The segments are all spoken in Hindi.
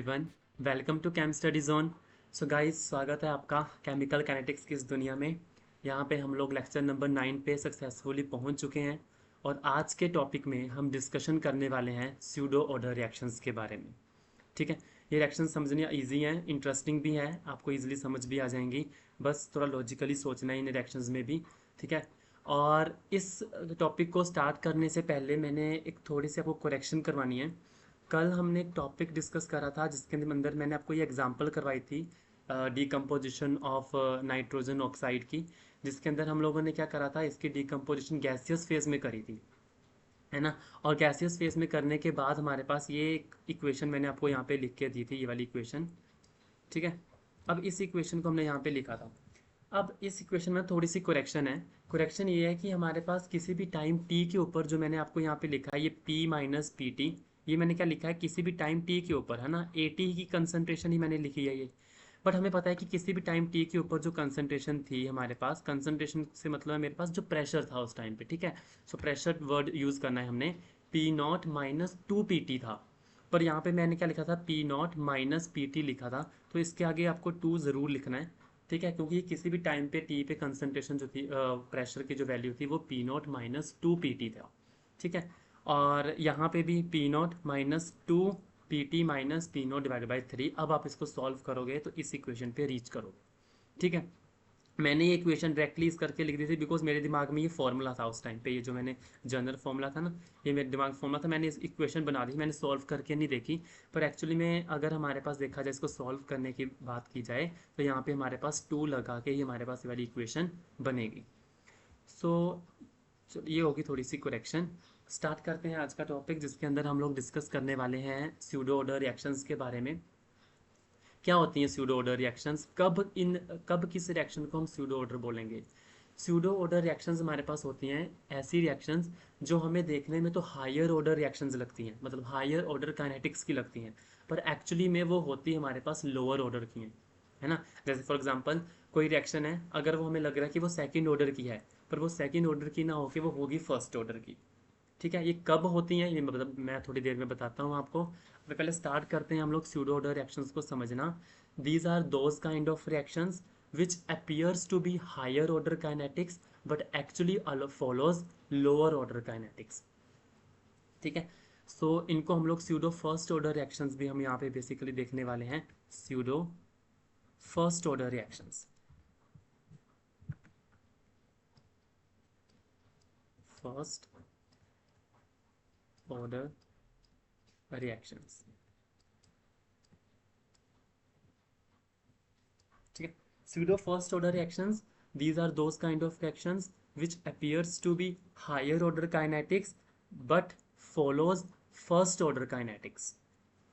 Everyone, welcome to chem study zone. So guys, स्वागत है आपका केमिकल काइनेटिक्स की इस दुनिया में। यहाँ पे हम लोग लेक्चर नंबर 9 पे सक्सेसफुली पहुँच चुके हैं और आज के टॉपिक में हम डिस्कशन करने वाले हैं स्यूडो ऑर्डर रिएक्शंस के बारे में। ठीक है, ये रिएक्शन समझने ईजी है, इंटरेस्टिंग भी है, आपको ईजिली समझ भी आ जाएंगी। बस थोड़ा लॉजिकली सोचना है इन रिएक्शंस में भी। ठीक है, और इस टॉपिक को स्टार्ट करने से पहले मैंने एक थोड़ी सी आपको करेक्शन करवानी है। कल हमने एक टॉपिक डिस्कस करा था जिसके अंदर मैंने आपको ये एग्जांपल करवाई थी डीकम्पोजिशन ऑफ नाइट्रोजन ऑक्साइड की, जिसके अंदर हम लोगों ने क्या करा था, इसकी डीकम्पोजिशन गैसियस फेज में करी थी, है ना। और गैसियस फेज में करने के बाद हमारे पास ये एक इक्वेशन मैंने आपको यहाँ पे लिख के दी थी, ये वाली इक्वेशन। ठीक है, अब इस इक्वेशन को हमने यहाँ पे लिखा था। अब इस इक्वेशन में थोड़ी सी करेक्शन है। करेक्शन ये है कि हमारे पास किसी भी टाइम टी के ऊपर, जो मैंने आपको यहाँ पे लिखा है ये पी माइनस पी टी, ये मैंने क्या लिखा है, किसी भी टाइम टी के ऊपर, है ना, ए टी की कंसनट्रेशन ही मैंने लिखी है ये। बट हमें पता है कि किसी भी टाइम टी के ऊपर जो कंसनट्रेशन थी हमारे पास, कंसनट्रेशन से मतलब है मेरे पास जो प्रेशर था उस टाइम पे। ठीक है, सो प्रेशर वर्ड यूज़ करना है हमने। P not minus two P T था, पर यहाँ पे मैंने क्या लिखा था, P not minus P T लिखा था, तो इसके आगे आपको टू ज़रूर लिखना है। ठीक है, क्योंकि किसी भी टाइम पे टी पे कंसंट्रेशन जो थी, प्रेशर की जो वैल्यू थी वो P not minus two P T था। ठीक है, और यहाँ पे भी P not minus two P T minus P not divide by three. अब आप इसको सॉल्व करोगे तो इस इक्वेशन पे रीच करोगे। ठीक है, मैंने ये इक्वेशन डायरेक्टली इस करके लिख दी थी बिकॉज मेरे दिमाग में ये फॉर्मूला था उस टाइम पे, ये जो मैंने जनरल फॉर्मूला था ना, ये मेरे दिमाग फॉर्मूला था, मैंने इस इक्वेशन बना दी, मैंने सॉल्व करके नहीं देखी। पर एक्चुअली में अगर हमारे पास देखा जाए, इसको सॉल्व करने की बात की जाए, तो यहाँ पे हमारे पास टू लगा के ही हमारे पास ये वाली इक्वेशन बनेगी। सो ये होगी थोड़ी सी करेक्शन। स्टार्ट करते हैं आज का टॉपिक, जिसके अंदर हम लोग डिस्कस करने वाले हैं स्यूडो ऑर्डर रिएक्शंस के बारे में। क्या होती हैं स्यूडो ऑर्डर रिएक्शंस, कब किस रिएक्शन को हम स्यूडो ऑर्डर बोलेंगे। स्यूडो ऑर्डर रिएक्शंस हमारे पास होती हैं ऐसी रिएक्शंस जो हमें देखने में तो हायर ऑर्डर रिएक्शंस लगती हैं, मतलब हायर ऑर्डर काइनेटिक्स की लगती हैं, पर एक्चुअली में वो होती हमारे पास लोअर ऑर्डर की हैं, है ना। जैसे फॉर एग्जांपल कोई रिएक्शन है, अगर वो हमें लग रहा है कि वो सेकंड ऑर्डर की है, पर वो सेकंड ऑर्डर की ना होके वो होगी फर्स्ट ऑर्डर की। ठीक है, ये कब होती हैं ये मतलब मैं थोड़ी देर में बताता हूँ आपको। तो पहले स्टार्ट करते हैं हम लोग स्यूडो ऑर्डर रिएक्शंस को समझना। These are those kind of reactions which appears to be higher order kinetics but actually follows lower order kinetics। ठीक है, सो इनको हम लोग स्यूडो फर्स्ट ऑर्डर रिएक्शंस भी हम यहाँ पे बेसिकली देखने वाले हैं। Pseudo first order reactions, first order reactions. ठीक है, pseudo first order reactions, these are those kind of reactions which appears to be higher order kinetics but follows first order kinetics,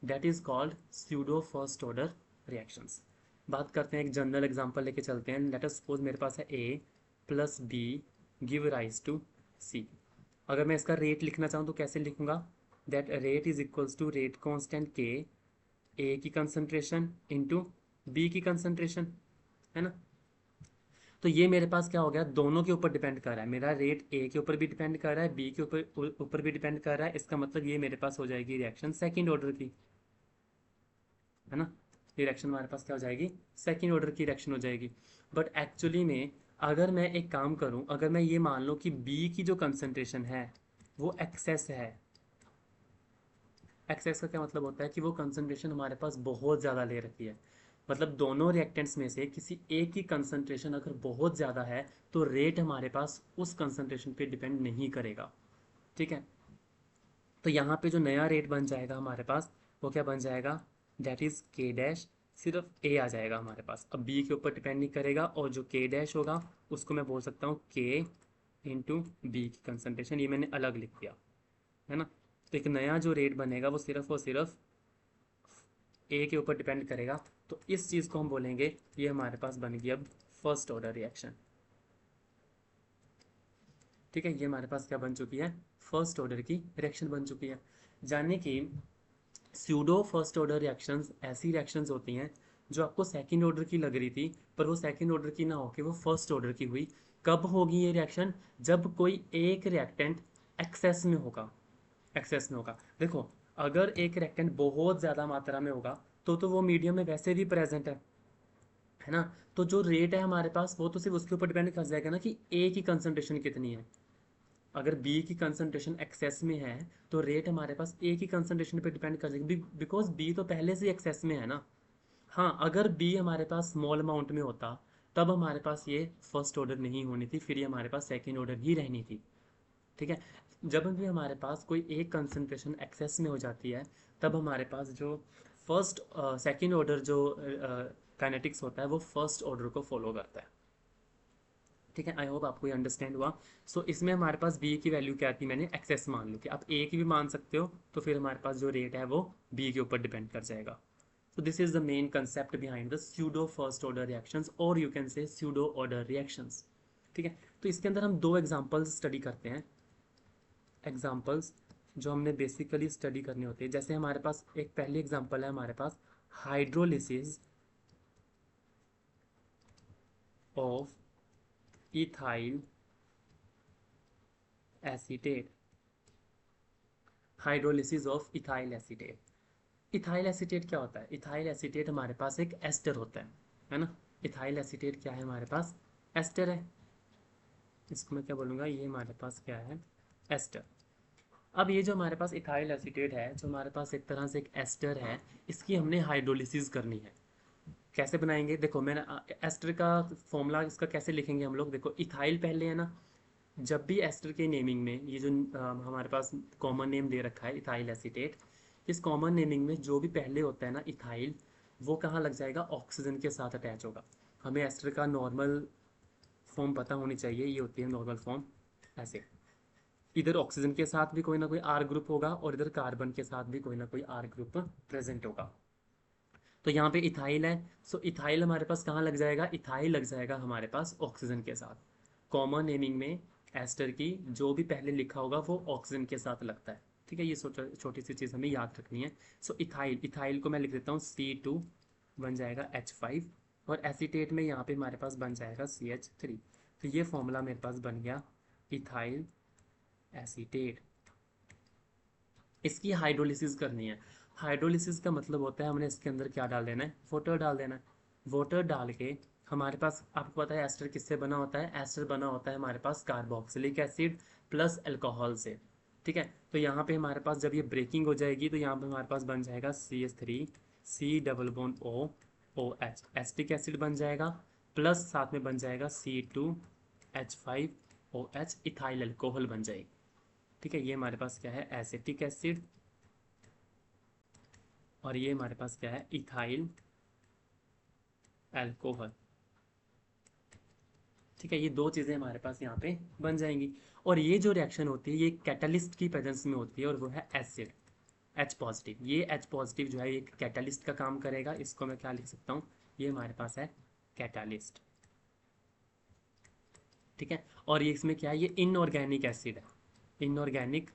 that is called pseudo first order reactions। बात करते हैं, एक जनरल एग्जांपल लेके चलते हैं। लेट अस सपोज मेरे पास है a plus B give rise to c। अगर मैं इसका रेट लिखना चाहूँ तो कैसे लिखूंगा, that rate is equals to rate constant k, A की कंसंट्रेशन इंटू बी की कंसंट्रेशन, है ना। तो ये मेरे पास क्या हो गया, दोनों के ऊपर डिपेंड कर रहा है, मेरा रेट ए के ऊपर भी डिपेंड कर रहा है, बी के ऊपर भी डिपेंड कर रहा है। इसका मतलब ये मेरे पास हो जाएगी रिएक्शन सेकंड ऑर्डर की, है ना। ये रिएक्शन हमारे पास क्या हो जाएगी, सेकंड ऑर्डर की रिएक्शन हो जाएगी। बट एक्चुअली में अगर मैं एक काम करूं, अगर मैं ये मान लूं कि बी की जो कंसंट्रेशन है वो एक्सेस है। एक्सेस का क्या मतलब होता है कि वो कंसंट्रेशन हमारे पास बहुत ज़्यादा ले रखी है, मतलब दोनों रिएक्टेंट्स में से किसी एक की कंसंट्रेशन अगर बहुत ज़्यादा है तो रेट हमारे पास उस कंसंट्रेशन पे डिपेंड नहीं करेगा। ठीक है, तो यहाँ पे जो नया रेट बन जाएगा हमारे पास, वो क्या बन जाएगा, दैट इज़ के डैश, सिर्फ ए आ जाएगा हमारे पास, अब बी के ऊपर डिपेंड नहीं करेगा। और जो के डैश होगा उसको मैं बोल सकता हूँ के इंटू बी की कंसंट्रेशन, ये मैंने अलग लिख दिया, है ना। तो एक नया जो रेट बनेगा वो सिर्फ और सिर्फ ए के ऊपर डिपेंड करेगा। तो इस चीज़ को हम बोलेंगे, ये हमारे पास बन गई अब फर्स्ट ऑर्डर रिएक्शन। ठीक है, ये हमारे पास क्या बन चुकी है, फर्स्ट ऑर्डर की रिएक्शन बन चुकी है। जाने कि स्यूडो फर्स्ट ऑर्डर रिएक्शंस ऐसी रिएक्शंस होती हैं जो आपको सेकंड ऑर्डर की लग रही थी, पर वो सेकंड ऑर्डर की ना होके वो फर्स्ट ऑर्डर की हुई। कब होगी ये रिएक्शन, जब कोई एक रिएक्टेंट एक्सेस में होगा। एक्सेस में होगा, देखो, अगर एक रिएक्टेंट बहुत ज़्यादा मात्रा में होगा तो वो मीडियम में वैसे भी प्रेजेंट है ना। तो जो रेट है हमारे पास वो तो सिर्फ उसके ऊपर डिपेंड कर जाएगा ना कि ए की कंसंट्रेशन कितनी है। अगर बी की कंसंट्रेशन एक्सेस में है तो रेट हमारे पास ए की कंसंट्रेशन पे डिपेंड कर जाएगी, बिकॉज बी तो पहले से एक्सेस में है ना। हाँ, अगर बी हमारे पास स्मॉल अमाउंट में होता तब हमारे पास ये फर्स्ट ऑर्डर नहीं होनी थी, फिर ये हमारे पास सेकेंड ऑर्डर ही रहनी थी। ठीक है। जब भी हमारे पास कोई एक कंसंट्रेशन एक्सेस में हो जाती है तब हमारे पास जो फर्स्ट सेकेंड ऑर्डर जो काइनेटिक्स होता है वो फर्स्ट ऑर्डर को फॉलो करता है। ठीक है, आई होप आपको ये अंडरस्टैंड हुआ। सो इसमें हमारे पास बी की वैल्यू क्या थी, मैंने एक्सेस मान ली थी। आप ए की भी मान सकते हो, तो फिर हमारे पास जो रेट है वो बी के ऊपर डिपेंड कर जाएगा। So this is the main concept behind the pseudo first order reactions or you can say pseudo order reactions। ठीक है, तो इसके अंदर हम दो एग्जांपल्स स्टडी करते हैं। एग्जांपल्स जो हमने बेसिकली स्टडी करने होते हैं, जैसे हमारे पास एक पहली एग्जांपल है हमारे पास hydrolysis of ethyl acetate. Hydrolysis of ethyl acetate. Ethyl acetate क्या होता है? इथाइल एसीटेट हमारे पास एक एस्टर होता है ना। इथाइल एसीटेट क्या है हमारे पास? एस्टर है। इसको मैं क्या बोलूँगा, ये हमारे पास क्या है? एस्टर। अब ये जो हमारे पास इथाइल एसीटेट है, जो हमारे पास एक तरह से एक एस्टर है, इसकी हमने हाइड्रोलिसिस करनी है। कैसे बनाएंगे? देखो मैंने एस्टर का फॉर्मूला इसका कैसे लिखेंगे हम लोग, देखो इथाइल पहले है ना। जब भी एस्टर के नेमिंग में ये जो हमारे पास कॉमन नेम दे रखा है इथाइल एसीटेट, इस कॉमन नेमिंग में जो भी पहले होता है ना इथाइल, वो कहाँ लग जाएगा? ऑक्सीजन के साथ अटैच होगा। हमें एस्टर का नॉर्मल फॉर्म पता होनी चाहिए, ये होती है नॉर्मल फॉर्म ऐसे। इधर ऑक्सीजन के साथ भी कोई ना कोई आर ग्रुप होगा और इधर कार्बन के साथ भी कोई ना कोई आर ग्रुप प्रेजेंट होगा। तो यहाँ पे इथाइल है, सो इथाइल हमारे पास कहाँ लग जाएगा? इथाइल लग जाएगा हमारे पास ऑक्सीजन के साथ। कॉमन नेमिंग में एस्टर की जो भी पहले लिखा होगा वो ऑक्सीजन के साथ लगता है। ठीक है, ये छोटी सी चीज़ हमें याद रखनी है। सो इथाइल, इथाइल को मैं लिख देता हूँ C2, बन जाएगा H5, और एसीटेट में यहाँ पे हमारे पास बन जाएगा CH3। तो ये फॉर्मूला मेरे पास बन गया इथाइल एसीटेट। इसकी हाइड्रोलिसिस करनी है। हाइड्रोलिसिस का मतलब होता है हमने इसके अंदर क्या डाल देना है? वाटर डाल देना है। वाटर डाल के हमारे पास, आपको पता है एस्टर किससे बना होता है? एस्टर बना होता है हमारे पास कार्बोक्सिलिक एसिड प्लस अल्कोहल से। ठीक है, तो यहाँ पे हमारे पास जब ये ब्रेकिंग हो जाएगी तो यहाँ पे हमारे पास बन जाएगा CH3, C double bond OH, acetic acid बन जाएगा, प्लस साथ में बन जाएगा C2H5OH, इथाइल अल्कोहल बन जाएगी। ठीक है, ये हमारे पास क्या है? एसिटिक एसिड, और ये हमारे पास क्या है? Ethyl alcohol. ठीक है, ये दो चीज़ें हमारे पास यहाँ पे बन जाएंगी। और ये जो रिएक्शन होती है ये कैटलिस्ट की प्रेजेंस में होती है, और वो है एसिड H पॉजिटिव। ये H पॉजिटिव जो है ये कैटलिस्ट का काम करेगा। इसको मैं क्या लिख सकता हूँ? ये हमारे पास है कैटालिस्ट। ठीक है, और ये इसमें क्या है? ये इनऑर्गेनिक एसिड है, इनऑर्गेनिक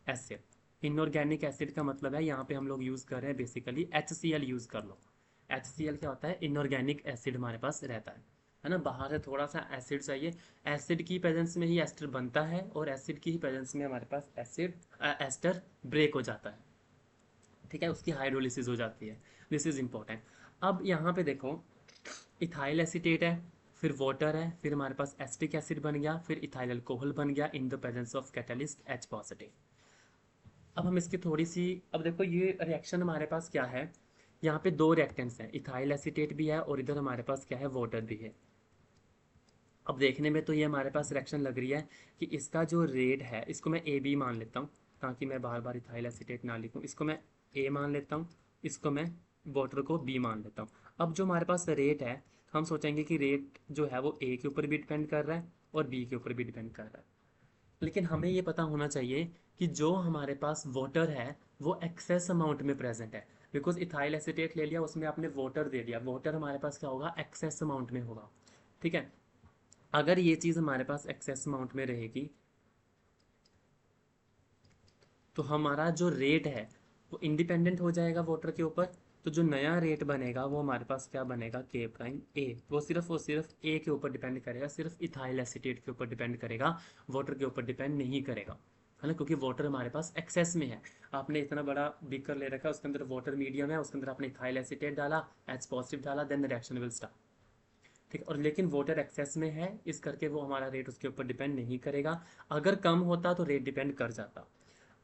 एसिड। इनऑर्गेनिक एसिड का मतलब है यहाँ पे हम लोग यूज़ कर रहे हैं बेसिकली HCl यूज़ कर लो। HCl क्या होता है? इनऑर्गेनिक एसिड हमारे पास रहता है ना। बाहर से थोड़ा सा एसिड चाहिए, एसिड की प्रेजेंस में ही एस्टर बनता है, और एसिड की ही प्रेजेंस में हमारे पास एस्टर ब्रेक हो जाता है। ठीक है, उसकी हाइड्रोलिसिस हो जाती है। This is important. अब यहाँ पे देखो, इथाइल एसीटेट है, फिर वाटर है, फिर हमारे पास एस्टिक एसिड बन गया, फिर इथाइल अल्कोहल बन गया इन the presence of catalyst H positive. अब हम इसकी थोड़ी सी, अब देखो ये रिएक्शन हमारे पास क्या है? यहाँ पे दो रिएक्टेंट्स हैं, इथाइल एसीटेट भी है और इधर हमारे पास क्या है? वाटर भी है। अब देखने में तो ये हमारे पास रिएक्शन लग रही है कि इसका जो रेट है, इसको मैं AB मान लेता हूँ ताकि मैं बार बार इथाइल एसीटेट ना लिखूँ। इसको मैं A मान लेता हूँ, इसको मैं वाटर को B मान लेता हूँ। अब जो हमारे पास रेट है, हम सोचेंगे कि रेट जो है वो A के ऊपर भी डिपेंड कर रहा है और B के ऊपर भी डिपेंड कर रहा है। लेकिन हमें ये पता होना चाहिए कि जो हमारे पास वाटर है वो एक्सेस अमाउंट में प्रेजेंट है। बिकॉज इथाइल एसीटेट ले लिया, उसमें आपने वाटर दे दिया, वाटर हमारे पास क्या होगा? एक्सेस अमाउंट में होगा। ठीक है, अगर ये चीज़ हमारे पास एक्सेस अमाउंट में रहेगी तो हमारा जो रेट है वो इंडिपेंडेंट हो जाएगा वाटर के ऊपर। तो जो नया रेट बनेगा वो हमारे पास क्या बनेगा? K', वो सिर्फ A के ऊपर डिपेंड करेगा, सिर्फ इथाइल एसीटेट के ऊपर डिपेंड करेगा, वाटर के ऊपर डिपेंड नहीं करेगा। है ना, क्योंकि वाटर हमारे पास एक्सेस में है। आपने इतना बड़ा बीकर ले रखा है, उसके अंदर वाटर मीडियम है, उसके अंदर आपने इथाइल एसीटेट डाला, H पॉजिटिव डाला, देन रिएक्शन विल स्टार्ट। ठीक है, और लेकिन वाटर एक्सेस में है, इस करके वो हमारा रेट उसके ऊपर डिपेंड नहीं करेगा। अगर कम होता तो रेट डिपेंड कर जाता।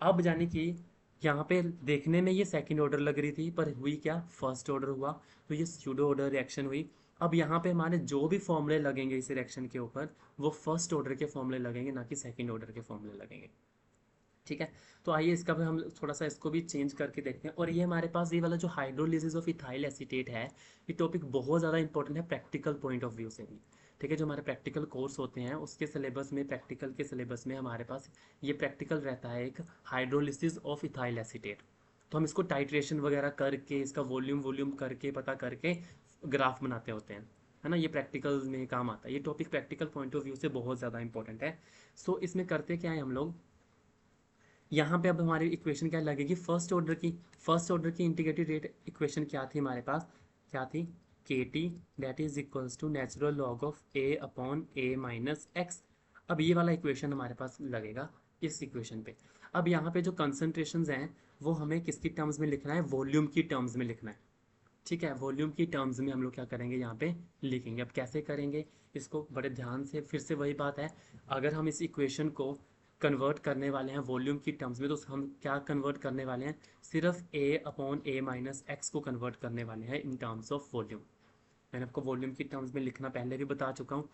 अब यानी कि यहाँ पे देखने में ये सेकंड ऑर्डर लग रही थी, पर हुई क्या, फर्स्ट ऑर्डर हुआ। तो ये स्यूडो ऑर्डर रिएक्शन हुई। अब यहाँ पे हमारे जो भी फॉर्मूले लगेंगे इस रिएक्शन के ऊपर, वो फर्स्ट ऑर्डर के फॉर्मूले लगेंगे, ना कि सेकंड ऑर्डर के फॉर्मूले लगेंगे। ठीक है, तो आइए इसका भी हम थोड़ा सा इसको भी चेंज करके देखते हैं। और ये हमारे पास ये वाला जो हाइड्रोलिसिस ऑफ इथाइल एसीटेट है, ये टॉपिक बहुत ज़्यादा इंपॉर्टेंट है प्रैक्टिकल पॉइंट ऑफ व्यू से भी। ठीक है, जो हमारे प्रैक्टिकल कोर्स होते हैं उसके सिलेबस में, प्रैक्टिकल के सिलेबस में हमारे पास ये प्रैक्टिकल रहता है, एक हाइड्रोलिसिस ऑफ इथाइल एसीटेट। तो हम इसको टाइट्रेशन वगैरह करके, इसका वॉल्यूम वॉल्यूम करके, पता करके ग्राफ बनाते होते हैं, है ना। ये प्रैक्टिकल में काम आता है, ये topic practical point of view से बहुत ज़्यादा इंपॉर्टेंट है। सो इसमें करते क्या है हम लोग, यहाँ पे अब हमारी इक्वेशन क्या लगेगी, फर्स्ट ऑर्डर की इंटीग्रेटेड रेट इक्वेशन क्या थी हमारे पास, क्या थी, K T that is equals to natural log of A upon A minus X. अब ये वाला इक्वेशन हमारे पास लगेगा इस इक्वेशन पे। अब यहाँ पे जो कंसनट्रेशंस हैं वो हमें किसकी टर्म्स में लिखना है, वॉल्यूम की टर्म्स में लिखना है। ठीक है, वॉल्यूम की टर्म्स में हम लोग क्या करेंगे, यहाँ पे लिखेंगे। अब कैसे करेंगे इसको, बड़े ध्यान से, फिर से वही बात है, अगर हम इस इक्वेशन को कन्वर्ट करने वाले हैं वॉल्यूम की टर्म्स में, तो हम क्या कन्वर्ट करने वाले हैं, सिर्फ ए अपॉन ए माइनस एक्स को कन्वर्ट करने वाले हैं इन टर्म्स ऑफ वॉल्यूम। मैंने आपको वॉल्यूम की टर्म्स में लिखना पहले भी बता चुका हूँ,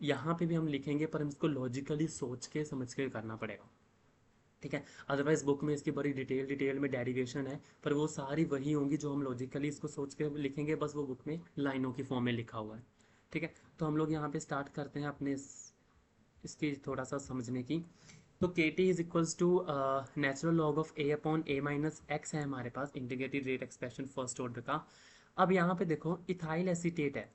यहाँ पे भी हम लिखेंगे, पर हम इसको लॉजिकली सोच के समझ के करना पड़ेगा। ठीक है, अदरवाइज बुक में इसकी बड़ी डिटेल में डेरिवेशन है, पर वो सारी वही होंगी जो हम लॉजिकली इसको सोच के लिखेंगे, बस वो बुक में लाइनों की फॉर्म में लिखा हुआ है। ठीक है, तो हम लोग यहाँ पे स्टार्ट करते हैं अपने इसकी थोड़ा सा समझने की। तो k T is equals to natural log of A upon A minus x है हमारे पास integrated rate expression first order का। अब यहाँ पे देखो इथाइल एसीटेट है,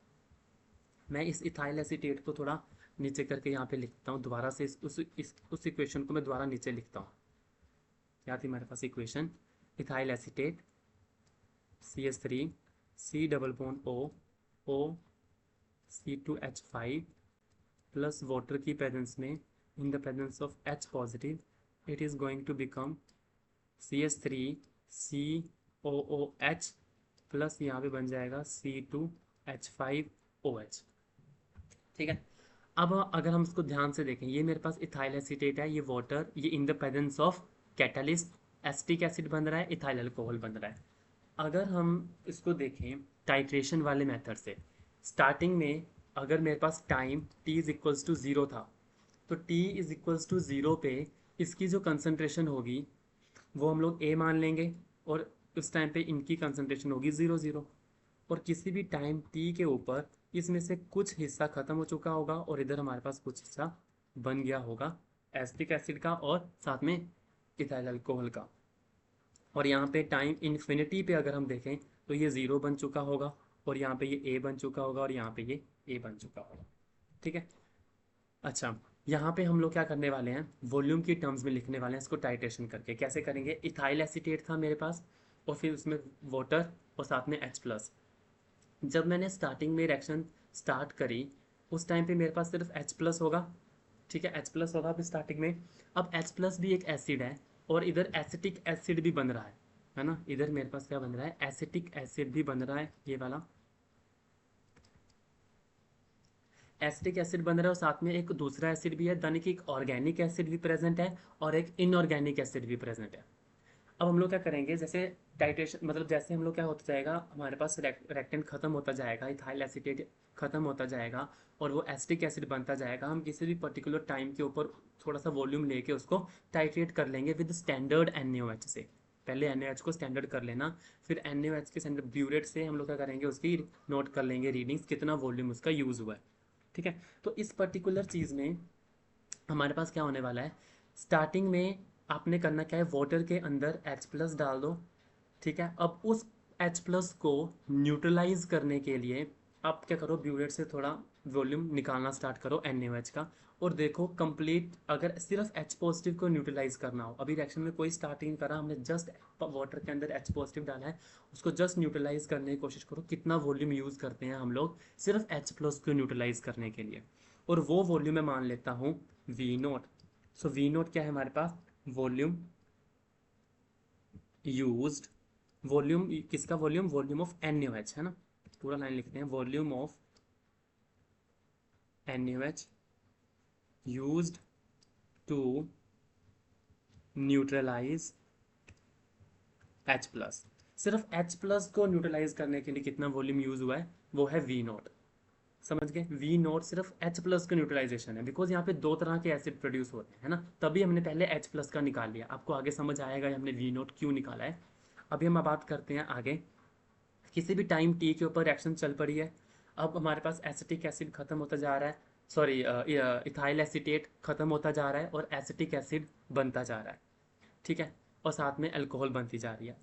मैं इस इथाइल एसीटेट को थोड़ा नीचे करके यहाँ पे लिखता हूँ दोबारा से, उस इक्वेशन को मैं दोबारा नीचे लिखता हूँ। क्या थी हमारे पास equation, ethyl acetate CH3 C double bond O C2H5 plus water की प्रेजेंस में, in the presence of H positive, it is going to become CH3 COOH plus यहाँ पे बन जाएगा C2H5OH। ठीक है, अब अगर हम इसको ध्यान से देखें, ये मेरे पास इथाइल एसीटेट है, ये वाटर, ये इन the presence of catalyst acetic acid बन रहा है, इथाइल अल्कोहल बन रहा है। अगर हम इसको देखें टाइट्रेशन वाले मेथड से, स्टार्टिंग में अगर मेरे पास time t is equals to zero था, तो t is equals to zero पे इसकी जो कंसनट्रेशन होगी वो हम लोग a मान लेंगे, और उस टाइम पे इनकी कंसनट्रेशन होगी ज़ीरो ज़ीरो। और किसी भी टाइम t के ऊपर इसमें से कुछ हिस्सा ख़त्म हो चुका होगा और इधर हमारे पास कुछ हिस्सा बन गया होगा एसिटिक एसिड का और साथ में इथाइल अल्कोहल का। और यहाँ पे टाइम इन्फिनिटी पे अगर हम देखें तो ये ज़ीरो बन चुका होगा, और यहाँ पे ये a बन चुका होगा, और यहाँ पे ये a बन चुका होगा। ठीक है, अच्छा, यहाँ पे हम लोग क्या करने वाले हैं, वॉल्यूम की टर्म्स में लिखने वाले हैं इसको टाइट्रेशन करके। कैसे करेंगे, इथाइल एसीटेट था मेरे पास, और फिर उसमें वाटर और साथ में H प्लस। जब मैंने स्टार्टिंग में रिएक्शन स्टार्ट करी उस टाइम पे मेरे पास सिर्फ H प्लस होगा। ठीक है, H प्लस होगा अभी स्टार्टिंग में। अब H प्लस भी एक एसिड है, और इधर एसिटिक एसिड भी बन रहा है ना, इधर मेरे पास क्या बन रहा है, एसिटिक एसिड भी बन रहा है, ये वाला एसिटिक एसिड बन रहा है, और साथ में एक दूसरा एसिड भी है, यानी कि एक ऑर्गेनिक एसिड भी प्रेजेंट है और एक इनऑर्गेनिक एसिड भी प्रेजेंट है। अब हम लोग क्या करेंगे, जैसे टाइट्रेशन मतलब जैसे हम लोग क्या होता जाएगा, हमारे पास रेक्टेंट खत्म होता जाएगा, इथाइल एसीटेट खत्म होता जाएगा, और वो एसिटिक एसिड बनता जाएगा, हम किसी भी पर्टिकुलर टाइम के ऊपर थोड़ा सा वॉल्यूम लेके उसको टाइट्रेट कर लेंगे विद स्टैंडर्ड NaOH से। पहले NaOH को स्टैंडर्ड कर लेना, फिर NaOH के स्टैंडर्ड ब्यूरेट से हम लोग क्या करेंगे, उसकी नोट कर लेंगे रीडिंग्स, कितना वॉल्यूम उसका यूज़ हुआ है। ठीक है, तो इस पर्टिकुलर चीज़ में हमारे पास क्या होने वाला है, स्टार्टिंग में आपने करना क्या है, वाटर के अंदर H प्लस डाल दो। ठीक है, अब उस H प्लस को न्यूट्रलाइज करने के लिए आप क्या करो, ब्यूरेट से थोड़ा वॉल्यूम निकालना स्टार्ट करो NaOH का, और देखो कंप्लीट, अगर सिर्फ H पॉजिटिव को न्यूट्रलाइज करना हो, अभी रिएक्शन में कोई स्टार्टिंग करा, हमने जस्ट वाटर के अंदर H पॉजिटिव डाला है, उसको जस्ट न्यूट्रलाइज करने की कोशिश करो, कितना वॉल्यूम यूज़ करते हैं हम लोग सिर्फ H प्लस को न्यूट्रलाइज करने के लिए, और वो वॉल्यूम मैं मान लेता हूँ V नोट। सो V नोट क्या है हमारे पास, वॉल्यूम यूज्ड, वॉल्यूम किसका वॉल्यूम, वॉल्यूम ऑफ NaOH है ना, पूरा लाइन लिखते हैं, volume of NaOH used to neutralise H+। सिर्फ H+ को न्यूट्रलाइज करने के लिए कितना वॉल्यूम यूज हुआ है, वो है V0। समझ गए, V0 सिर्फ H+ का न्यूट्रलाइजेशन है, बिकॉज यहाँ पे दो तरह के एसिड प्रोड्यूस होते हैं, है ना, तभी हमने पहले H+ का निकाल लिया। आपको आगे समझ आएगा हमने V0 क्यों निकाला है। अभी हम बात करते हैं आगे, किसी भी टाइम टी के ऊपर रिएक्शन चल पड़ी है, अब हमारे पास एसिटिक एसिड खत्म होता जा रहा है, सॉरी इथाइल एसीटेट खत्म होता जा रहा है और एसिटिक एसिड बनता जा रहा है, ठीक है, और साथ में अल्कोहल बनती जा रही है।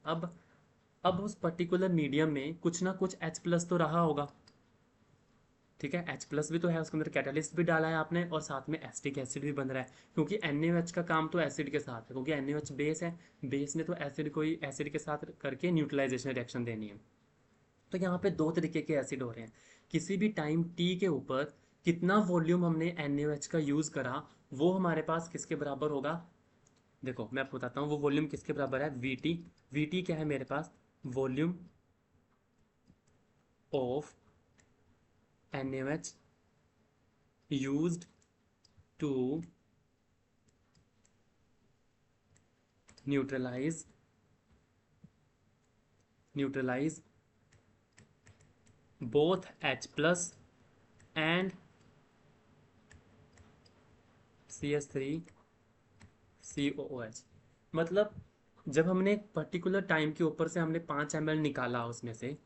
अब उस पर्टिकुलर मीडियम में कुछ ना कुछ H+ तो रहा होगा, ठीक है, H+ भी तो है, उसके अंदर कैटालिस्ट भी डाला है आपने और साथ में एसिटिक एसिड भी बन रहा है, क्योंकि NaOH का काम तो एसिड के साथ है, क्योंकि NaOH बेस है, बेस ने तो एसिड को ही एसिड के साथ करके न्यूट्रलाइजेशन रिएक्शन देनी है। तो यहाँ पे दो तरीके के एसिड हो रहे हैं, किसी भी टाइम टी के ऊपर कितना वॉल्यूम हमने NaOH का यूज करा, वो हमारे पास किसके बराबर होगा। देखो मैं आपको बताता हूँ वो वॉल्यूम किसके बराबर है, वीटी क्या है मेरे पास, volume of NaOH used to neutralize both H+ and CH3COOH। मतलब जब हमने एक पर्टिकुलर टाइम के ऊपर से हमने 5 ml निकाला उसमें से,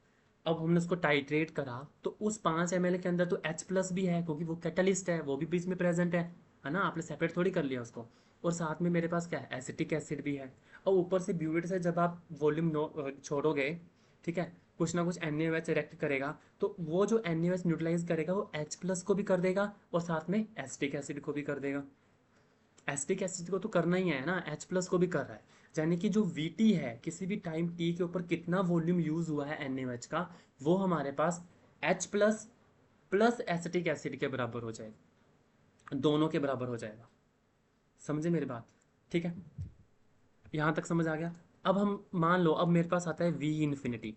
अब हमने उसको टाइट्रेट करा, तो उस 5 ml के अंदर तो H+ भी है, क्योंकि वो कैटलिस्ट है, वो भी बीच में प्रेजेंट है ना, आपने सेपरेट थोड़ी कर लिया उसको। और साथ में मेरे पास क्या है, एसिटिक एसिड भी है, और ऊपर से ब्यूटेट से जब आप वॉल्यूम छोड़ोगे, ठीक है, कुछ ना कुछ NaOH रिएक्ट करेगा, तो वो जो NaOH न्यूट्रलाइज करेगा वो H+ को भी कर देगा और साथ में एसिटिक एसिड को भी कर देगा। एसिटिक एसिड को तो करना ही है ना, H+ को भी कर रहा है, यानी कि जो Vt है, किसी भी टाइम t के ऊपर कितना वॉल्यूम यूज हुआ है NaOH का, वो हमारे पास H+ प्लस एसिटिक एसिड के बराबर हो जाएगा, दोनों के बराबर हो जाएगा। समझे मेरी बात, ठीक है, यहाँ तक समझ आ गया। अब हम मान लो, अब मेरे पास आता है V∞,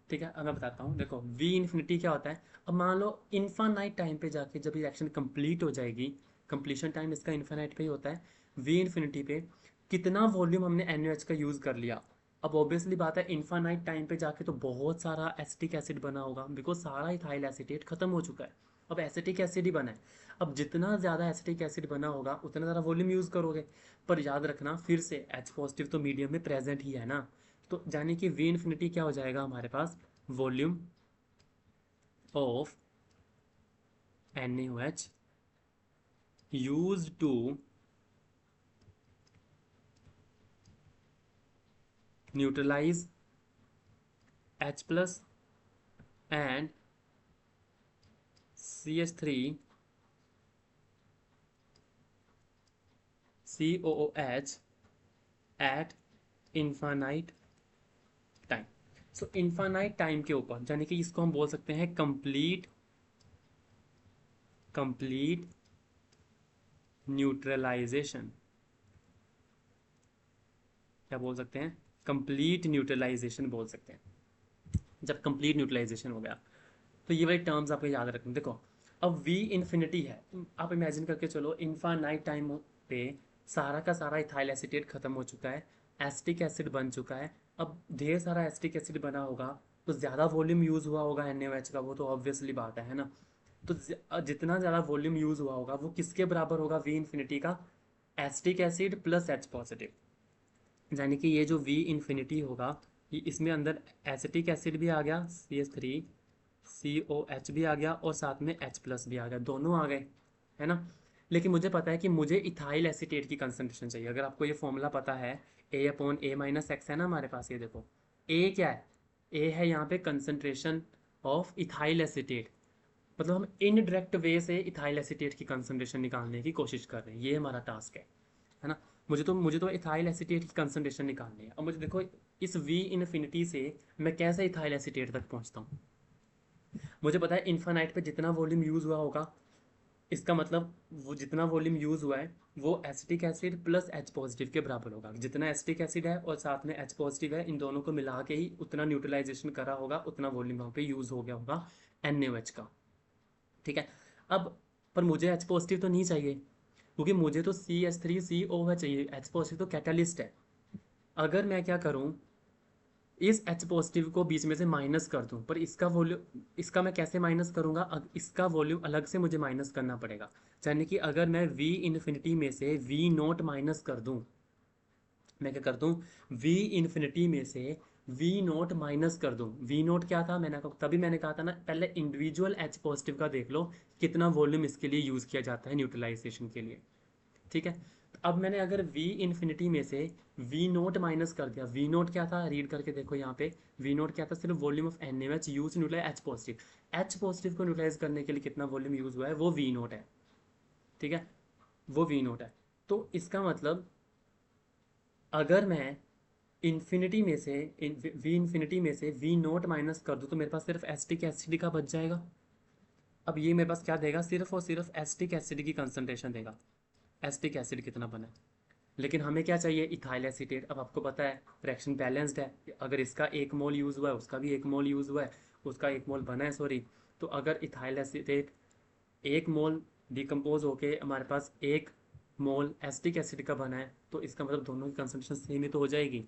ठीक है, अब मैं बताता हूँ, देखो V∞ क्या होता है। अब मान लो इन्फानाइट टाइम पे जाके जब रिएक्शन कंप्लीट हो जाएगी, कंप्लीशन टाइम इसका इन्फानाइट पे ही होता है, V∞ पे कितना वॉल्यूम हमने NaOH का यूज़ कर लिया। अब ऑब्वियसली बात है, इन्फानाइट टाइम पे जाके तो बहुत सारा एसिटिक एसिड बना होगा, बिकॉज सारा इथाइल एसीटेट खत्म हो चुका है, अब एसिटिक एसिड ही बना है। अब जितना ज़्यादा एसिटिक एसिड बना होगा उतना ज़्यादा वॉल्यूम यूज़ करोगे, पर याद रखना फिर से H+ तो मीडियम में प्रेजेंट ही है ना, तो यानी कि V∞ क्या हो जाएगा हमारे पास, volume of NaOH used to neutralize H+ and CH3COOH at infinite time. So infinite time के ऊपर, यानी कि इसको हम बोल सकते हैं कंप्लीट न्यूट्रलाइजेशन, क्या बोल सकते हैं, कंप्लीट न्यूट्रलाइजेशन बोल सकते हैं। जब कंप्लीट न्यूट्रलाइजेशन हो गया, तो ये वाली टर्म्स आपको याद रखना। देखो अब V∞ है, आप इमेजिन करके चलो इन्फानाइट टाइम पे सारा का सारा इथाइल एसीटेट खत्म हो चुका है, एसिटिक एसिड बन चुका है, अब ढेर सारा एसिटिक एसिड बना होगा, तो ज़्यादा वॉल्यूम यूज़ हुआ होगा NaOH का, वो तो ऑब्वियसली बात है ना। तो जितना ज़्यादा वॉल्यूम यूज़ हुआ होगा वो किसके बराबर होगा, V∞ का एसिटिक एसिड प्लस H+, यानी कि ये जो V∞ होगा, ये इसमें अंदर एसिटिक एसिड भी आ गया, CH3COH भी आ गया और साथ में H+ भी आ गया, दोनों आ गए, है ना। लेकिन मुझे पता है कि मुझे इथाइल एसीटेट की कंसनट्रेशन चाहिए। अगर आपको ये फॉर्मूला पता है, A/A-X है ना हमारे पास, ये देखो A क्या है, A है यहाँ पे कंसनट्रेशन ऑफ इथाइल एसीटेट, मतलब हम इनडायरेक्ट वे से इथाइल एसीटेट की कंसनट्रेशन निकालने की कोशिश कर रहे हैं, ये हमारा टास्क है ना। मुझे तो इथाइल एसीटेट की कंसनट्रेशन निकालनी है। अब मुझे देखो इस V∞ से मैं कैसे इथाइल एसीटेट तक पहुंचता हूँ। मुझे पता है इन्फानाइट पे जितना वॉल्यूम यूज़ हुआ होगा, इसका मतलब वो जितना वॉल्यूम यूज़ हुआ है वो acetic acid plus H positive के बराबर होगा। जितना एसिटिक एसिड है और साथ में एच पॉजिटिव है, इन दोनों को मिला के ही उतना न्यूट्रलाइजेशन करा होगा, उतना वॉल्यूम वहाँ पे यूज़ हो गया होगा NaOH का। ठीक है। अब पर मुझे एच पॉजिटिव तो नहीं चाहिए, क्योंकि मुझे तो CH3CO चाहिए। एच पॉजिटिव तो कैटालिस्ट है। अगर मैं क्या करूँ, इस H पॉजिटिव को बीच में से माइनस कर दूं, पर इसका वॉल्यूम, इसका मैं कैसे माइनस करूंगा, इसका वॉल्यूम अलग से मुझे माइनस करना पड़ेगा। यानी कि अगर मैं V इन्फिनिटी में से V नोट माइनस कर दूं, मैं क्या कर दूं, V इन्फिनिटी में से V नोट माइनस कर दूं। V नोट क्या था, मैंने तभी मैंने कहा था ना, पहले इंडिविजुअल H पॉजिटिव का देख लो कितना वॉल्यूम इसके लिए यूज़ किया जाता है न्यूट्रलाइजेशन के लिए। ठीक है। तो अब मैंने अगर V इन्फिनिटी में से V नोट माइनस कर दिया, V नोट क्या था, रीड करके देखो यहाँ पे, V नोट क्या था, सिर्फ volume of NaOH use neutralise H positive. H positive को न्यूट्रलाइज करने के लिए कितना वॉल्यूम यूज हुआ है, वो V नोट है। ठीक है, वो V नोट है। तो इसका मतलब अगर मैं इन्फिनिटी में से V इन्फिनिटी में से V नोट माइनस कर दूँ तो मेरे पास सिर्फ एसिटिक एसिड का बच जाएगा। अब ये मेरे पास क्या देगा, सिर्फ और सिर्फ एसिटिक एसिड की कंसंट्रेशन देगा, एसिटिक एसिड कितना बना है। लेकिन हमें क्या चाहिए, इथाइल एसीटेट। अब आपको पता है रिएक्शन बैलेंस्ड है, अगर इसका 1 मोल यूज़ हुआ है उसका भी 1 मोल यूज़ हुआ है, उसका 1 मोल बना है सॉरी। तो अगर इथाइल एसीटेट 1 मोल डिकम्पोज होके हमारे पास 1 मोल एसिटिक एसिड का बना है, तो इसका मतलब दोनों की कंसंट्रेशन सेम ही तो हो जाएगी।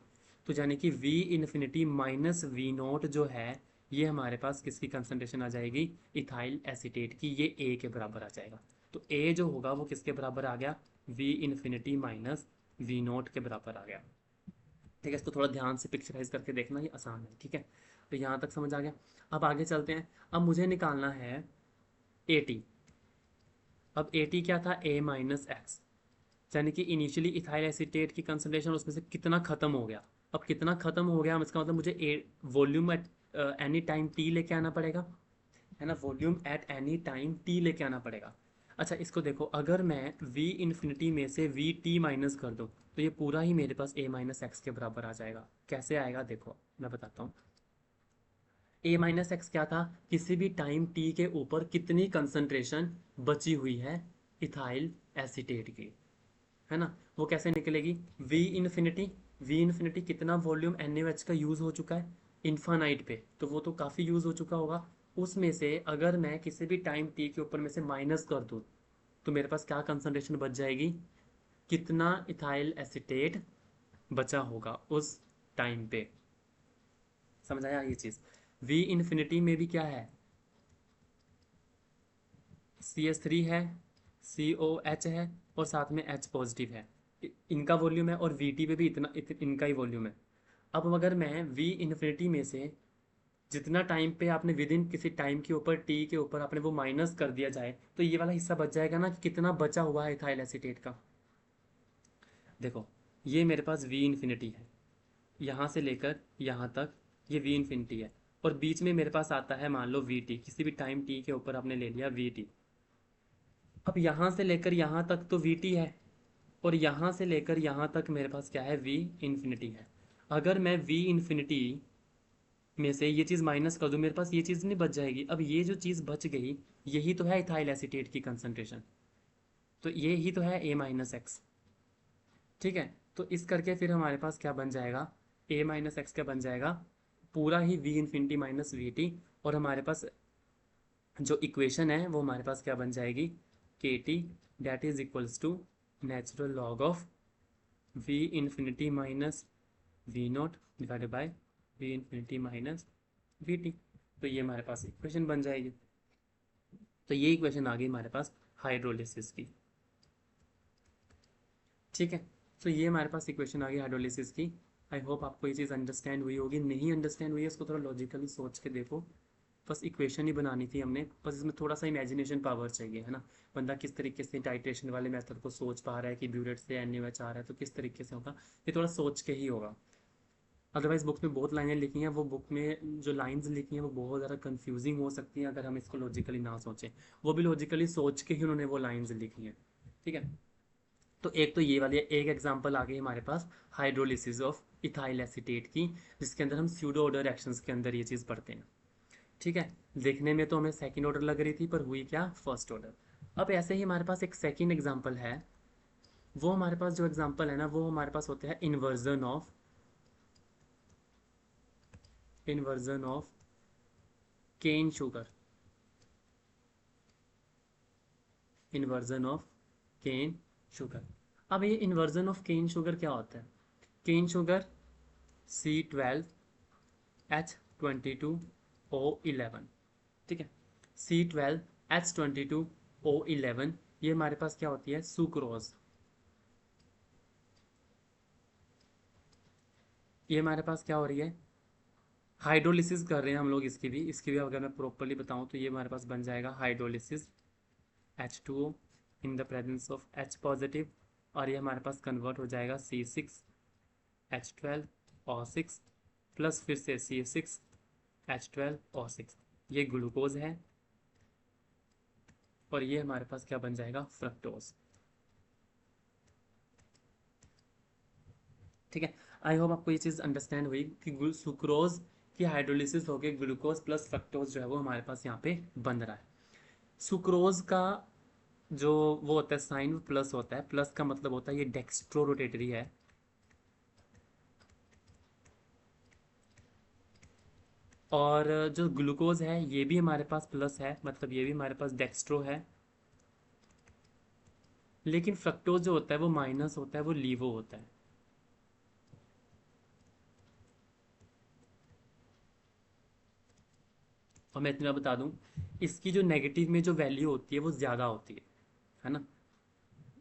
तो यानी कि V infinity minus V note जो है, ये हमारे पास किसकी कंसंट्रेशन आ जाएगी, इथाइल एसीटेट की। ये A के बराबर आ जाएगा। तो A जो होगा वो किसके बराबर आ गया, V infinity minus V note के बराबर आ गया। ठीक है, इसको थोड़ा ध्यान से पिक्चराइज करके देखना, ये आसान है। ठीक है, तो यहाँ तक समझ आ गया। अब आगे चलते हैं। अब मुझे निकालना है AT। अब AT क्या था, A माइनस एक्स, यानी कि इनिशियली इथाइल एसीटेट की कंसंट्रेशन उसमें से कितना खत्म हो गया। अब कितना खत्म हो गया, इसका मतलब मुझे volume at any time T लेके आना पड़ेगा, है ना, volume at any time T लेके आना पड़ेगा। अच्छा, इसको देखो, अगर मैं V इन्फिनिटी में से V टी माइनस कर दूँ तो ये पूरा ही मेरे पास A माइनस एक्स के बराबर आ जाएगा। कैसे आएगा देखो, मैं बताता हूँ। A माइनस एक्स क्या था, किसी भी टाइम t के ऊपर कितनी कंसंट्रेशन बची हुई है इथाइल एसीटेट की, है ना, वो कैसे निकलेगी। V इन्फिनिटी, V इन्फिनिटी कितना वॉल्यूम NaOH का यूज़ हो चुका है इन्फानाइट पे, तो वो तो काफ़ी यूज़ हो चुका होगा। उसमें से अगर मैं किसी भी टाइम t के ऊपर में से माइनस कर दूँ तो मेरे पास क्या कंसंट्रेशन बच जाएगी, कितना इथाइल एसीटेट बचा होगा उस टाइम पे। समझ आया ये चीज़। V इन्फिनिटी में भी क्या है, CH3 है, COH है और साथ में H पॉजिटिव है। इनका वॉल्यूम है, और VT पे भी इनका ही वॉल्यूम है। अब अगर मैं V इन्फिनिटी में से जितना टाइम पे आपने विद इन किसी टाइम के ऊपर T के ऊपर आपने वो माइनस कर दिया जाए, तो ये वाला हिस्सा बच जाएगा ना, कि कितना बचा हुआ है इथाइल एसीटेट का। देखो, ये मेरे पास V इन्फिनिटी है, यहाँ से लेकर यहाँ तक ये V इन्फिनिटी है, और बीच में मेरे पास आता है मान लो VT, किसी भी टाइम T के ऊपर आपने ले लिया VT। अब यहाँ से लेकर यहाँ तक तो VT है, और यहाँ से लेकर यहाँ तक मेरे पास क्या है, V इन्फिनिटी है। अगर मैं V इन्फिनिटी में से ये चीज़ माइनस कर दूँ, मेरे पास ये चीज़ नहीं बच जाएगी। अब ये जो चीज़ बच गई, यही तो है इथाइल एसीटेट की कंसंट्रेशन, तो ये ही तो है A माइनस एक्स। ठीक है, तो इस करके फिर हमारे पास क्या बन जाएगा, A माइनस एक्स क्या बन जाएगा, पूरा ही V इन्फिनिटी माइनस VT। और हमारे पास जो इक्वेशन है वो हमारे पास क्या बन जाएगी, KT that is equals to natural log of V infinity minus V nought divided by V infinity minus VT। तो ये हमारे पास इक्वेशन बन जाएगी। तो ये इक्वेशन आ गई हमारे पास हाइड्रोलिसिस की। ठीक है, तो ये हमारे पास इक्वेशन आ गई हाइड्रोलिसिस की। आई होप आपको ये चीज़ अंडरस्टैंड हुई होगी। नहीं अंडरस्टैंड हुई है, इसको थोड़ा लॉजिकली सोच के देखो। बस इक्वेशन ही बनानी थी हमने, बस इसमें थोड़ा सा इमेजिनेशन पावर चाहिए, है ना। बंदा किस तरीके से टाइट्रेशन वाले मेथड को सोच पा रहा है कि ब्यूरेट से NaOH आ रहा है, तो किस तरीके से होगा, ये थोड़ा सोच के ही होगा। अदरवाइज बुक में बहुत लाइनें लिखी हैं, वो बुक में जो लाइंस लिखी हैं वो बहुत ज़्यादा कंफ्यूजिंग हो सकती हैं अगर हम इसको लॉजिकली ना सोचें। वो भी लॉजिकली सोच के ही उन्होंने वो लाइंस लिखी हैं। ठीक है, तो एक तो ये वाली है, एक एग्जांपल आ गई हमारे पास हाइड्रोलिसिस ऑफ इथाइल एसीटेट की, जिसके अंदर हम स्यूडो ऑर्डर रिएक्शंस के अंदर ये चीज़ पढ़ते हैं। ठीक है, देखने में तो हमें सेकंड ऑर्डर लग रही थी, पर हुई क्या, फर्स्ट ऑर्डर। अब ऐसे ही हमारे पास एक सेकेंड एग्जाम्पल है, वो हमारे पास जो एग्जाम्पल है ना वो हमारे पास होता है inversion of cane sugar. Inversion of cane sugar. अब ये इन्वर्जन ऑफ केन शुगर क्या होता है? केन शुगर C12H22O11, ठीक है। C12H22O11 ये हमारे पास क्या होती है? सुक्रोज। ये हमारे पास क्या हो रही है? हाइड्रोलिसिस कर रहे हैं हम लोग इसकी भी अगर मैं प्रॉपरली बताऊं तो ये हमारे पास बन जाएगा hydrolysis H2O in the presence of H positive, और ये हमारे पास कन्वर्ट हो जाएगा C6H12O6 प्लस फिर से C6H12O6। ये ग्लूकोज है और ये हमारे पास क्या बन जाएगा? फ्रक्टोज। ठीक है। आई होप आपको ये चीज़ अंडरस्टैंड हुई कि सुक्रोज की हाइड्रोलिसिस होकर ग्लूकोज प्लस फ्रक्टोज जो है वो हमारे पास यहाँ पे बन रहा है। सुक्रोज का जो वो होता है साइन वो प्लस होता है। प्लस का मतलब होता है ये डेक्स्ट्रो रोटेटरी है, और जो ग्लूकोज है ये भी हमारे पास प्लस है, मतलब ये भी हमारे पास डेक्स्ट्रो है। लेकिन फ्रक्टोज जो होता है वो माइनस होता है, वो लीवो होता है। और मैं इतना बता दूं, इसकी जो नेगेटिव में जो वैल्यू होती है वो ज़्यादा होती है ना।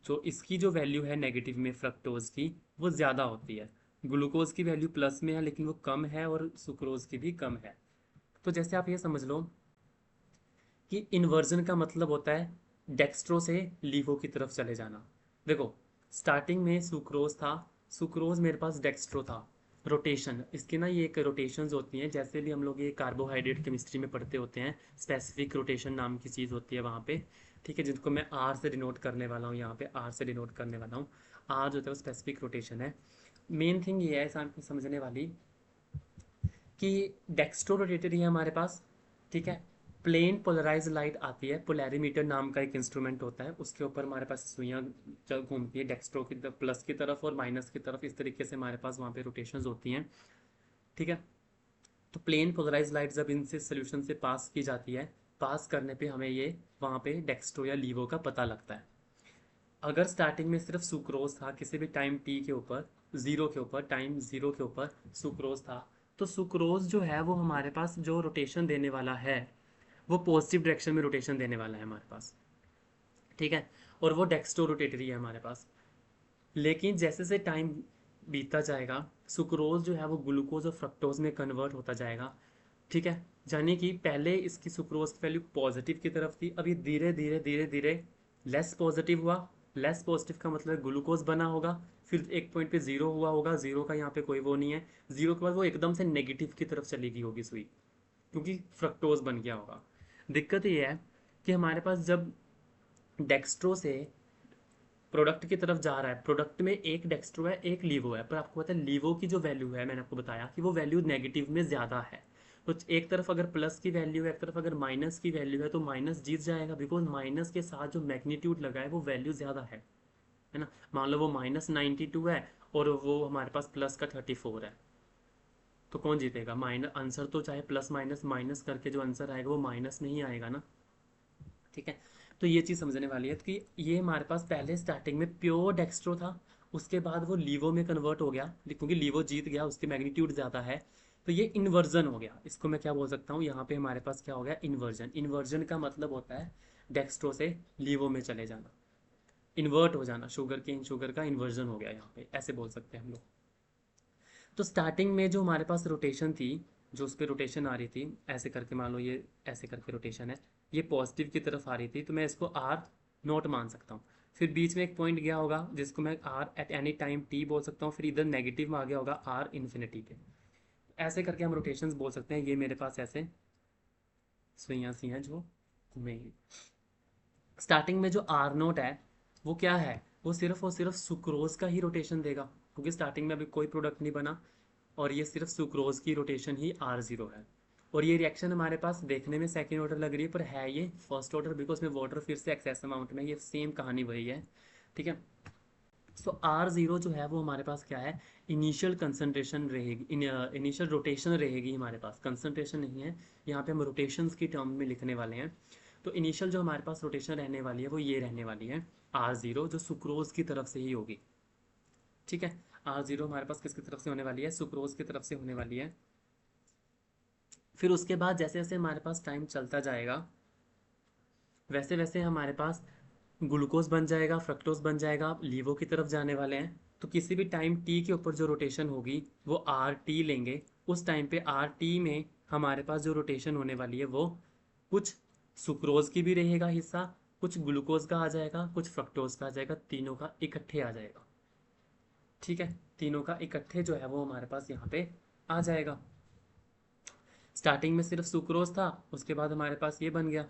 जो इसकी जो वैल्यू है नेगेटिव में फ्रक्टोज की वो ज़्यादा होती है। ग्लूकोज की वैल्यू प्लस में है लेकिन वो कम है, और सुक्रोज की भी कम है। तो जैसे आप ये समझ लो कि इन्वर्जन का मतलब होता है डेक्स्ट्रो से लीवो की तरफ चले जाना। देखो, स्टार्टिंग में सुक्रोज था, सुक्रोज मेरे पास डेक्स्ट्रो था। रोटेशन इसकी ना, ये एक रोटेशंस होती हैं, जैसे भी हम लोग ये कार्बोहाइड्रेट केमिस्ट्री में पढ़ते होते हैं, स्पेसिफिक रोटेशन नाम की चीज़ होती है वहाँ पे, ठीक है, जिनको मैं आर से डिनोट करने वाला हूँ, यहाँ पे आर से डिनोट करने वाला हूँ। आर जो होता है वो स्पेसिफिक रोटेशन है। मेन थिंग ये है समझने वाली कि डेक्स्ट्रो रोटेटरी है हमारे पास, ठीक है। प्लेन पोलराइज लाइट आती है, पोलैरीमीटर नाम का एक इंस्ट्रूमेंट होता है, उसके ऊपर हमारे पास सुइयाँ जब घूमती है डेक्स्ट्रो की तरफ, प्लस की तरफ और माइनस की तरफ, इस तरीके से हमारे पास वहाँ पे रोटेशंस होती हैं, ठीक है। तो प्लेन पोलराइज लाइट जब इनसे सोल्यूशन से पास की जाती है, पास करने पे हमें ये वहाँ पे डेक्स्ट्रो या लीवो का पता लगता है। अगर स्टार्टिंग में सिर्फ सुक्रोज था, किसी भी टाइम टी के ऊपर, ज़ीरो के ऊपर, टाइम ज़ीरो के ऊपर सुक्रोज था, तो सुक्रोज जो है वो हमारे पास जो रोटेशन देने वाला है वो पॉजिटिव डायरेक्शन में रोटेशन देने वाला है हमारे पास, ठीक है। और वो डेक्स्ट्रो रोटेटरी है हमारे पास। लेकिन जैसे से टाइम बीतता जाएगा, सुक्रोज जो है वो ग्लूकोज और फ्रक्टोज में कन्वर्ट होता जाएगा, ठीक है। यानी कि पहले इसकी सुक्रोज की वैल्यू पॉजिटिव की तरफ थी, अब ये धीरे धीरे धीरे धीरे लेस पॉजिटिव हुआ। लेस पॉजिटिव का मतलब ग्लूकोज बना होगा, फिर एक पॉइंट पे जीरो हुआ होगा, जीरो का यहाँ पे कोई वो नहीं है, जीरो के बाद वो एकदम से नेगेटिव की तरफ चली गई होगी सुई, क्योंकि फ्रक्टोज बन गया होगा। दिक्कत ये है कि हमारे पास जब डेक्स्ट्रो से प्रोडक्ट की तरफ जा रहा है, प्रोडक्ट में एक डेक्स्ट्रो है एक लीवो है, पर आपको पता है लीवो की जो वैल्यू है, मैंने आपको बताया कि वो वैल्यू नेगेटिव में ज़्यादा है। तो एक तरफ अगर प्लस की वैल्यू है, एक तरफ अगर माइनस की वैल्यू है, तो माइनस जीत जाएगा, बिकॉज माइनस के साथ जो मैग्नीट्यूड लगा है वो वैल्यू ज़्यादा है ना। मान लो वो -92 है और वो हमारे पास प्लस का 34 है, तो कौन जीतेगा? माइनस आंसर तो चाहे प्लस माइनस माइनस करके जो आंसर आएगा वो माइनस नहीं आएगा ना, ठीक है। तो ये चीज़ समझने वाली है कि ये हमारे पास पहले स्टार्टिंग में प्योर डेक्स्ट्रो था, उसके बाद वो लीवो में कन्वर्ट हो गया, क्योंकि लीवो जीत गया, उसकी मैग्नीट्यूड ज़्यादा है, तो ये इन्वर्जन हो गया। इसको मैं क्या बोल सकता हूँ, यहाँ पे हमारे पास क्या हो गया? इन्वर्जन। इन्वर्जन का मतलब होता है डेक्स्ट्रो से लीवो में चले जाना, इन्वर्ट हो जाना, शुगर के इन शुगर का इन्वर्जन हो गया, यहाँ पे ऐसे बोल सकते हैं हम लोग। तो स्टार्टिंग में जो हमारे पास रोटेशन थी, जो उस पर रोटेशन आ रही थी, ऐसे करके मान लो ये ऐसे करके रोटेशन है, ये पॉजिटिव की तरफ आ रही थी, तो मैं इसको आर नॉट मान सकता हूँ। फिर बीच में एक पॉइंट गया होगा जिसको मैं R at any time T बोल सकता हूँ, फिर इधर नेगेटिव में आ गया होगा आर इन्फिनिटी पे। ऐसे करके हम रोटेशंस बोल सकते हैं। ये मेरे पास ऐसे सुइयाँ सी हैं जो घूमेंगी। स्टार्टिंग में जो आर नोट है वो क्या है? वो सिर्फ और सिर्फ सुक्रोज का ही रोटेशन देगा, क्योंकि स्टार्टिंग में अभी कोई प्रोडक्ट नहीं बना, और ये सिर्फ सुक्रोज की रोटेशन ही R0 है। और ये रिएक्शन हमारे पास देखने में सेकेंड ऑर्डर लग रही है, पर है ये फर्स्ट ऑर्डर, बिकॉज में वाटर फिर से एक्सेस अमाउंट में, ये सेम कहानी वही है। ठीक है, सो R0 जो है वो हमारे पास क्या है, इनिशियल कंसंट्रेशन रहेगी, इनिशियल रोटेशन रहेगी हमारे पास, कंसंट्रेशन नहीं है, यहाँ पे हम रोटेशंस की टर्म में लिखने वाले हैं। तो इनिशियल जो हमारे पास रोटेशन रहने वाली है वो ये रहने वाली है R0, जो सुक्रोज की तरफ से ही होगी। ठीक है, R0 हमारे पास किसकी तरफ से होने वाली है, सुक्रोज की तरफ से होने वाली है। फिर उसके बाद जैसे जैसे हमारे पास टाइम चलता जाएगा वैसे वैसे हमारे पास ग्लूकोज बन जाएगा, फ्रक्टोज बन जाएगा, आप लीवो की तरफ जाने वाले हैं। तो किसी भी टाइम टी के ऊपर जो रोटेशन होगी वो आर टी लेंगे। उस टाइम पे आर टी में हमारे पास जो रोटेशन होने वाली है वो कुछ सुक्रोज की भी रहेगा हिस्सा, कुछ ग्लूकोज का आ जाएगा, कुछ फ्रक्टोज का आ जाएगा, तीनों का इकट्ठे आ जाएगा। ठीक है, तीनों का इकट्ठे जो है वो हमारे पास यहाँ पे आ जाएगा। स्टार्टिंग में सिर्फ सुक्रोज था, उसके बाद हमारे पास ये बन गया।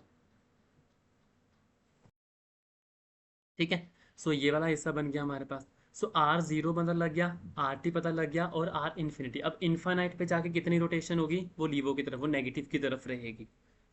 ठीक है, सो ये वाला हिस्सा बन गया हमारे पास। सो R0 पता लग गया, RT पता लग गया, और R इन्फिनिटी। अब इन्फानाइट पे जाके कितनी रोटेशन होगी, वो लीवो की तरफ, वो नेगेटिव की तरफ रहेगी,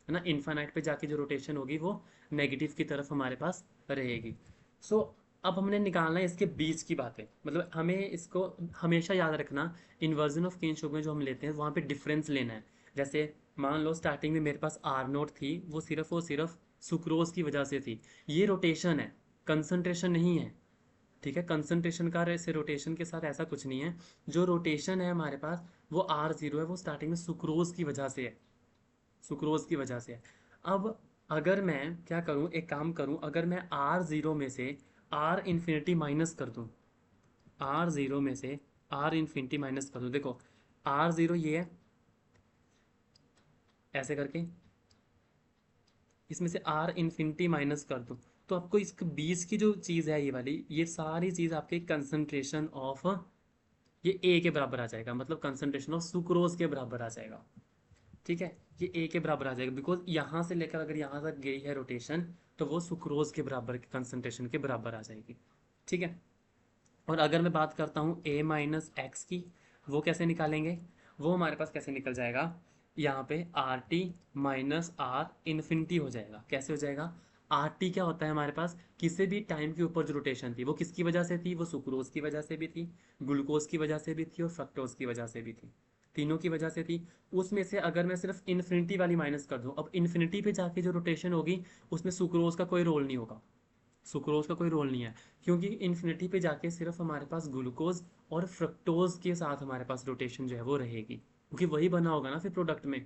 है ना। इन्फानाइट पे जाके जो रोटेशन होगी वो नेगेटिव की तरफ हमारे पास रहेगी। सो अब हमने निकालना है इसके बीच की बातें, मतलब हमें इसको हमेशा याद रखना, इन्वर्जन ऑफ किनशोक जो हम लेते हैं वहाँ पे डिफरेंस लेना है। जैसे मान लो स्टार्टिंग में मेरे पास R0 थी, वो सिर्फ सुक्रोज की वजह से थी। ये रोटेशन है, कंसंट्रेशन नहीं है। ठीक है, कंसंट्रेशन का ऐसे रोटेशन के साथ ऐसा कुछ नहीं है। जो रोटेशन है हमारे पास वो R0 है, वो स्टार्टिंग में सुक्रोज की वजह से है, सुक्रोज की वजह से है। अब अगर मैं क्या करूं, एक काम करूं, अगर मैं R0 में से R इन्फिनिटी माइनस कर दूं, R0 में से R इन्फिनिटी माइनस कर दूं, देखो R0 ये है, ऐसे करके इसमें से R इन्फिनिटी माइनस कर दूं, तो आपको इसके बीच की जो चीज़ है ये वाली, ये सारी चीज़ आपके कंसंट्रेशन ऑफ ये ए के बराबर आ जाएगा, मतलब कंसंट्रेशन ऑफ सुक्रोज के बराबर आ जाएगा। ठीक है, ये ए के बराबर आ जाएगा, बिकॉज यहाँ से लेकर अगर यहाँ तक गई है रोटेशन तो वो सुक्रोज के बराबर, कंसंट्रेशन के बराबर आ जाएगी। ठीक है, और अगर मैं बात करता हूँ ए माइनस एक्स की, वो कैसे निकालेंगे, वो हमारे पास कैसे निकल जाएगा, यहाँ पे R T minus R infinity हो जाएगा। कैसे हो जाएगा, आर टी क्या होता है हमारे पास, किसी भी टाइम के ऊपर जो रोटेशन थी वो किसकी वजह से थी, वो सुक्रोज की वजह से भी थी, ग्लूकोज की वजह से भी थी, और फ्रक्टोज की वजह से भी थी, तीनों की वजह से थी। उसमें से अगर मैं सिर्फ इन्फिनिटी वाली माइनस कर दूं, अब इन्फिनिटी पे जाके जो रोटेशन होगी उसमें सुक्रोज का कोई रोल नहीं होगा, सुक्रोज का कोई रोल नहीं है, क्योंकि इन्फिनिटी पे जाके सिर्फ हमारे पास ग्लूकोज और फ्रक्टोज के साथ हमारे पास रोटेशन जो है वो रहेगी, क्योंकि वही बना होगा ना फिर प्रोडक्ट में।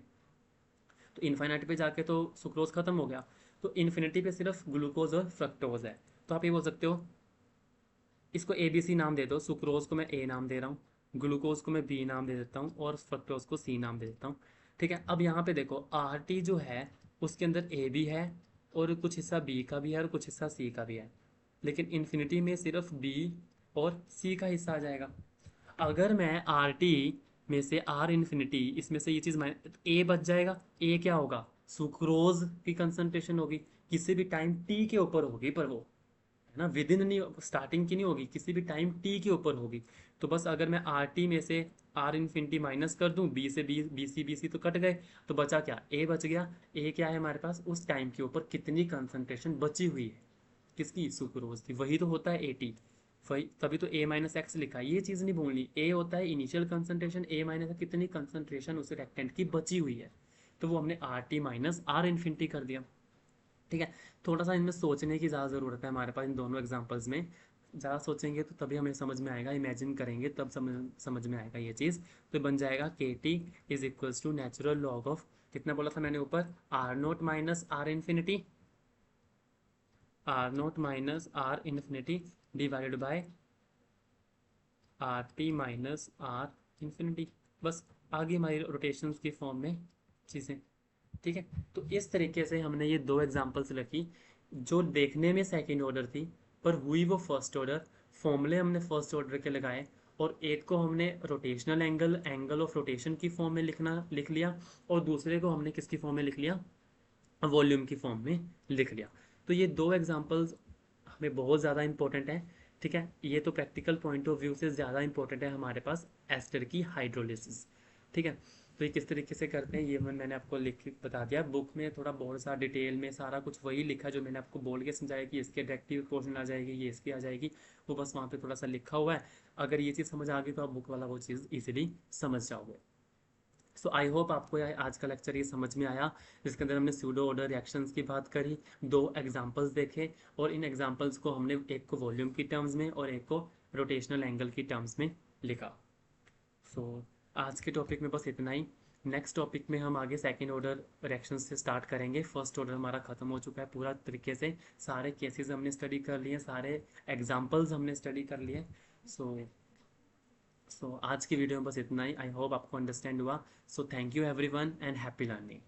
तो इन्फाइनाइट पे जाके तो सुक्रोज खत्म हो गया, तो इन्फिनिटी पे सिर्फ ग्लूकोज और फ्रक्टोज है। तो आप ये बोल सकते हो, इसको ए बी सी नाम दे दो, सुक्रोज को मैं ए नाम दे रहा हूँ, ग्लूकोज को मैं बी नाम दे देता हूँ, और फ्रक्टोज को सी नाम दे देता हूँ। ठीक है, अब यहाँ पे देखो आर टी जो है उसके अंदर ए भी है, और कुछ हिस्सा बी का भी है, और कुछ हिस्सा सी का भी है, लेकिन इन्फिनिटी में सिर्फ बी और सी का हिस्सा आ जाएगा। अगर मैं आर टी में से आर इन्फिनिटी, इसमें से ये चीज़ ए बच जाएगा। ए क्या होगा, सुक्रोज की कंसंट्रेशन होगी, किसी भी टाइम टी के ऊपर होगी, पर वो है ना, विद इन नहीं, स्टार्टिंग की नहीं होगी, किसी भी टाइम टी के ऊपर होगी। तो बस अगर मैं आर टी में से आर इन्फिनिटी माइनस कर दूं, बी से बी सी तो कट गए, तो बचा क्या, ए बच गया। ए क्या है हमारे पास, उस टाइम के ऊपर कितनी कंसंट्रेशन बची हुई है, किसकी, सुक्रोज की, वही तो होता है ए टी। वही तभी तो ए माइनस एक्स लिखा है, ये चीज़ नहीं भूलनी। ए होता है इनिशियल कंसंट्रेशन, ए माइनस कितनी कंसंट्रेशन उस रिएक्टेंट की बची हुई है, तो वो हमने R T minus R infinity कर दिया। ठीक है, थोड़ा सा इनमें सोचने की ज़्यादा ज़रूरत है हमारे पास, इन दोनों एग्जांपल्स में ज़्यादा सोचेंगे तो तभी हमें समझ में आएगा, इमेजिन करेंगे तब समझ में आएगा ये चीज़। तो बन जाएगा K T is equals to natural log of, कितना बोला था मैंने ऊपर, R naught minus R infinity, R naught minus R infinity divided by R T minus R infinity. बस आगे हमारी रोटेशंस की फॉर्म में चीज़ें। ठीक है, तो इस तरीके से हमने ये दो एग्जांपल्स रखी जो देखने में सेकंड ऑर्डर थी पर हुई वो फर्स्ट ऑर्डर। फॉर्मूले हमने फर्स्ट ऑर्डर के लगाए, और एक को हमने rotational angle, angle of rotation की फॉर्म में लिख लिया, और दूसरे को हमने किसकी फॉर्म में लिख लिया, वॉल्यूम की फॉर्म में लिख लिया। तो ये दो एग्जांपल्स हमें बहुत ज़्यादा इंपॉर्टेंट है। ठीक है, ये तो प्रैक्टिकल पॉइंट ऑफ व्यू से ज़्यादा इंपॉर्टेंट है हमारे पास एस्टर की हाइड्रोलिसिस। ठीक है, तो ये किस तरीके से करते हैं ये मैंने आपको लिख के बता दिया। बुक में थोड़ा बहुत सा डिटेल में सारा कुछ वही लिखा जो मैंने आपको बोल के समझाया कि इसके डायरेक्टिव पोर्शन आ जाएगी, ये इसकी आ जाएगी, वो बस वहाँ पे थोड़ा सा लिखा हुआ है। अगर ये चीज़ समझ आ गई तो आप बुक वाला वो चीज़ ईजिली समझ जाओगे। सो आई होप आपको आज का लेक्चर ये समझ में आया, जिसके अंदर हमने सूडो ऑर्डर रिएक्शंस की बात करी, 2 एग्जांपल्स देखे, और इन एग्जांपल्स को हमने एक को वॉल्यूम की टर्म्स में और एक को रोटेशनल एंगल की टर्म्स में लिखा। सो आज के टॉपिक में बस इतना ही। नेक्स्ट टॉपिक में हम आगे सेकेंड ऑर्डर रिएक्शन से स्टार्ट करेंगे। फर्स्ट ऑर्डर हमारा खत्म हो चुका है पूरा तरीके से, सारे केसेस हमने स्टडी कर लिए, सारे एग्जांपल्स हमने स्टडी कर लिए। सो आज की वीडियो में बस इतना ही। आई होप आपको अंडरस्टैंड हुआ। So thank you everyone and happy learning.